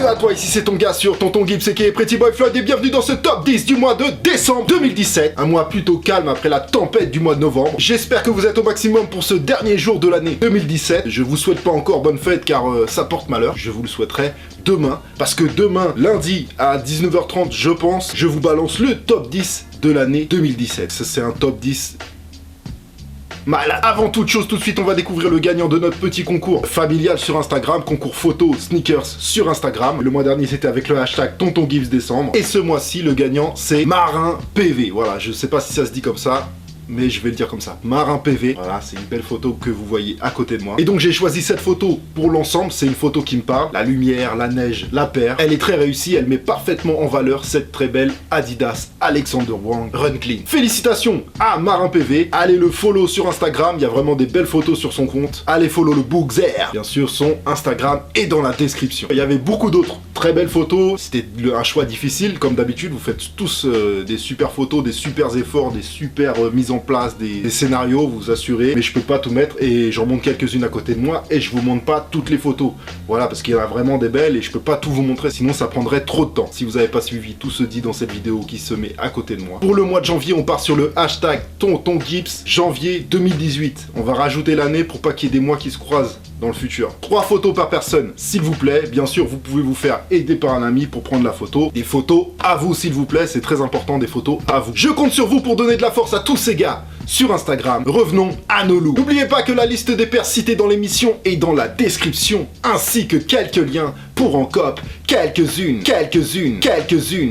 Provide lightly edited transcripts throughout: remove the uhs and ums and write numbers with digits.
Salut à toi, ici c'est ton gars sur Tonton Gibbs et Pretty Boy Floyd et bienvenue dans ce top 10 du mois de décembre 2017. Un mois plutôt calme après la tempête du mois de novembre. J'espère que vous êtes au maximum pour ce dernier jour de l'année 2017. Je vous souhaite pas encore bonne fête car ça porte malheur. Je vous le souhaiterai demain. Parce que demain, lundi à 19h30, je pense, je vous balance le top 10 de l'année 2017. Ça c'est un top 10... malade. Avant toute chose, tout de suite, on va découvrir le gagnant de notre petit concours familial sur Instagram, concours photo sneakers sur Instagram. Le mois dernier, c'était avec le hashtag Tonton Gibbs décembre. Et ce mois-ci, le gagnant, c'est Marin PV. Voilà, je sais pas si ça se dit comme ça, mais je vais le dire comme ça. Marin PV. Voilà, c'est une belle photo que vous voyez à côté de moi. Et donc, j'ai choisi cette photo pour l'ensemble. C'est une photo qui me parle. La lumière, la neige, la paire. Elle est très réussie. Elle met parfaitement en valeur cette très belle Adidas Alexander Wang Run Clean. Félicitations à Marin PV. Allez le follow sur Instagram. Il y a vraiment des belles photos sur son compte. Allez follow le Bookzer. Bien sûr, son Instagram est dans la description. Il y avait beaucoup d'autres très belles photos. C'était un choix difficile. Comme d'habitude, vous faites tous des super photos, des super efforts, des super mises en place, des scénarios, vous assurez, mais je peux pas tout mettre et j'en montre quelques-unes à côté de moi et je vous montre pas toutes les photos. Voilà, parce qu'il y en a vraiment des belles et je peux pas tout vous montrer, sinon ça prendrait trop de temps. Si vous avez pas suivi tout ce dit dans cette vidéo qui se met à côté de moi. Pour le mois de janvier, on part sur le hashtag Tonton Gibbs janvier 2018. On va rajouter l'année pour pas qu'il y ait des mois qui se croisent dans le futur. 3 photos par personne, s'il vous plaît. Bien sûr, vous pouvez vous faire aider par un ami pour prendre la photo. Des photos à vous, s'il vous plaît. C'est très important, des photos à vous. Je compte sur vous pour donner de la force à tous ces gars sur Instagram. Revenons à nos loups. N'oubliez pas que la liste des pairs citées dans l'émission est dans la description, ainsi que quelques liens pour en cop, quelques-unes.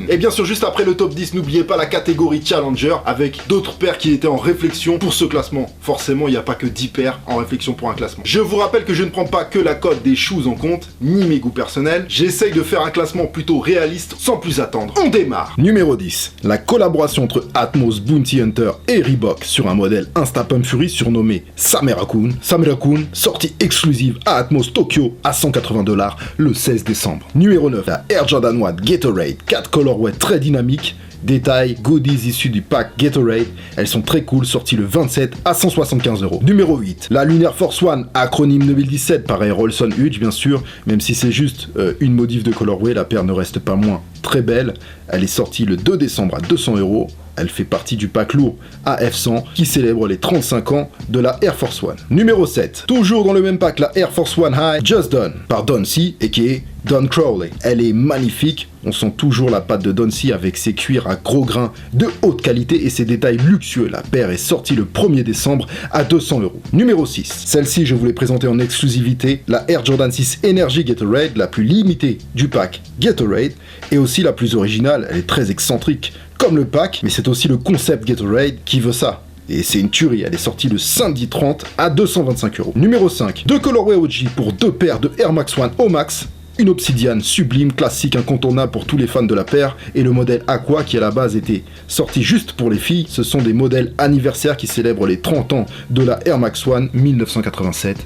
Et bien sûr, juste après le top 10, n'oubliez pas la catégorie Challenger avec d'autres paires qui étaient en réflexion pour ce classement. Forcément, il n'y a pas que 10 paires en réflexion pour un classement. Je vous rappelle que je ne prends pas que la cote des shoes en compte, ni mes goûts personnels. J'essaye de faire un classement plutôt réaliste, sans plus attendre. On démarre. Numéro 10. La collaboration entre Atmos Bounty Hunter et Reebok sur un modèle Instapump Fury surnommé Samerakun. Samerakun, sortie exclusive à Atmos Tokyo à $180 le 16 décembre. Numéro 9. La Air Jordan 1 Gatorade, 4 colorways très dynamiques. Détails, goodies issus du pack Gatorade, elles sont très cool, sorties le 27 à 175 €. Numéro 8, la Lunar Force One, acronyme 2017 par Air Olson Hudge bien sûr, même si c'est juste une modif de colorway, la paire ne reste pas moins très belle. Elle est sortie le 2 décembre à 200 €. Elle fait partie du pack lourd AF100 qui célèbre les 35 ans de la Air Force One. Numéro 7, toujours dans le même pack, la Air Force One High Just Done par Don C aka Don Crowley. Elle est magnifique, on sent toujours la patte de Don C avec ses cuirs à gros grains de haute qualité et ses détails luxueux. La paire est sortie le 1er décembre à 200 €. Numéro 6, celle-ci je vous l'ai présentée en exclusivité, la Air Jordan 6 Energy Gatorade, la plus limitée du pack Gatorade et aussi la plus originale, elle est très excentrique comme le pack, mais c'est aussi le concept Gatorade qui veut ça. Et c'est une tuerie, elle est sortie le samedi 30 à 225 €. Numéro 5, 2 colorways OG pour 2 paires de Air Max One au max. Une obsidiane sublime, classique, incontournable pour tous les fans de la paire, et le modèle Aqua qui à la base était sorti juste pour les filles. Ce sont des modèles anniversaires qui célèbrent les 30 ans de la Air Max One 1987.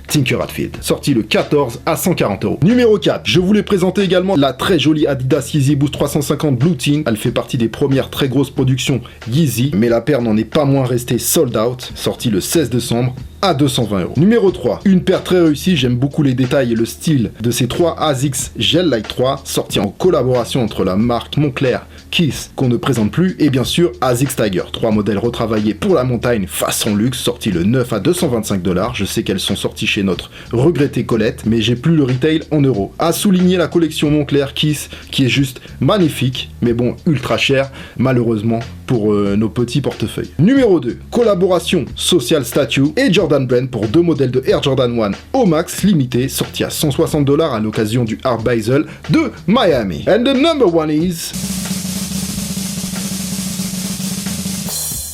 Tinker Hatfield, sorti le 14 à 140 €. Numéro 4, je voulais présenter également la très jolie Adidas Yeezy Boost 350 Blue Team. Elle fait partie des premières très grosses productions Yeezy, mais la paire n'en est pas moins restée sold out, sortie le 16 décembre à 220 €. Numéro 3, une paire très réussie, j'aime beaucoup les détails et le style de ces 3 ASICS Gel Light 3, sortis en collaboration entre la marque Moncler, Kiss, qu'on ne présente plus, et bien sûr ASICS Tiger. 3 modèles retravaillés pour la montagne façon luxe, sortis le 9 à 225 $. Je sais qu'elles sont sorties chez notre regrettée Colette, mais j'ai plus le retail en euros. À souligner la collection Moncler Kiss, qui est juste magnifique, mais bon, ultra cher, malheureusement, pour nos petits portefeuilles. Numéro 2, collaboration Social Statue et Jordan Brand pour 2 modèles de Air Jordan 1 au max limité, sortis à 160 $ à l'occasion du Art Basel de Miami. And the number 1 is...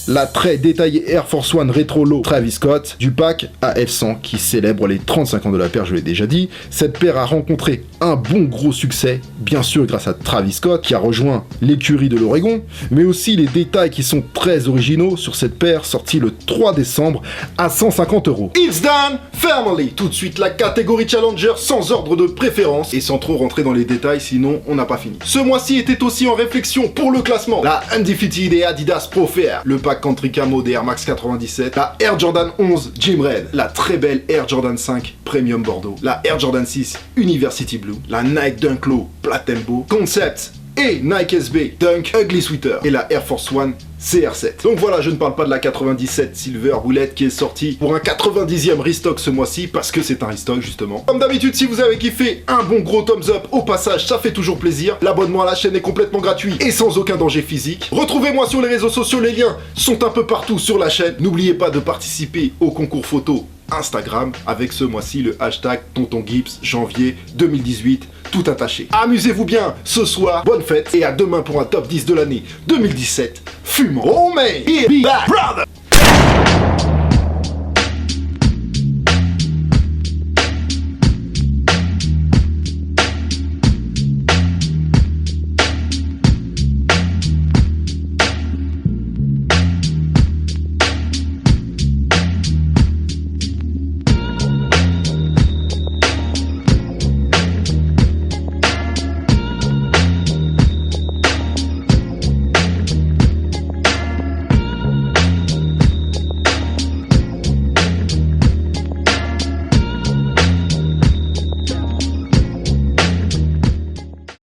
la très détaillée Air Force One Retro Low Travis Scott du pack AF100 qui célèbre les 35 ans de la paire, je l'ai déjà dit. Cette paire a rencontré un bon gros succès, bien sûr grâce à Travis Scott qui a rejoint l'écurie de l'Oregon, mais aussi les détails qui sont très originaux sur cette paire sortie le 3 décembre à 150 €. It's done, family. Tout de suite la catégorie Challenger sans ordre de préférence et sans trop rentrer dans les détails sinon on n'a pas fini. Ce mois-ci était aussi en réflexion pour le classement la Undefeated et Adidas Pro Fair, le pack Pack Country Camo des Air Max 97, la Air Jordan 11 Gym Red, la très belle Air Jordan 5 Premium Bordeaux, la Air Jordan 6 University Blue, la Nike Dunk Low Platembo, Concept et Nike SB Dunk Ugly Sweater et la Air Force One CR7. Donc voilà, je ne parle pas de la 97 Silver Bullet qui est sortie pour un 90e restock ce mois-ci parce que c'est un restock justement. Comme d'habitude, si vous avez kiffé, un bon gros thumbs up au passage, ça fait toujours plaisir. L'abonnement à la chaîne est complètement gratuit et sans aucun danger physique. Retrouvez-moi sur les réseaux sociaux, les liens sont un peu partout sur la chaîne. N'oubliez pas de participer au concours photo Instagram avec ce mois-ci le hashtag Tonton Gibbs janvier 2018 tout attaché. Amusez-vous bien ce soir, bonne fête et à demain pour un top 10 de l'année 2017. Fumant. Oh man, be back, brother.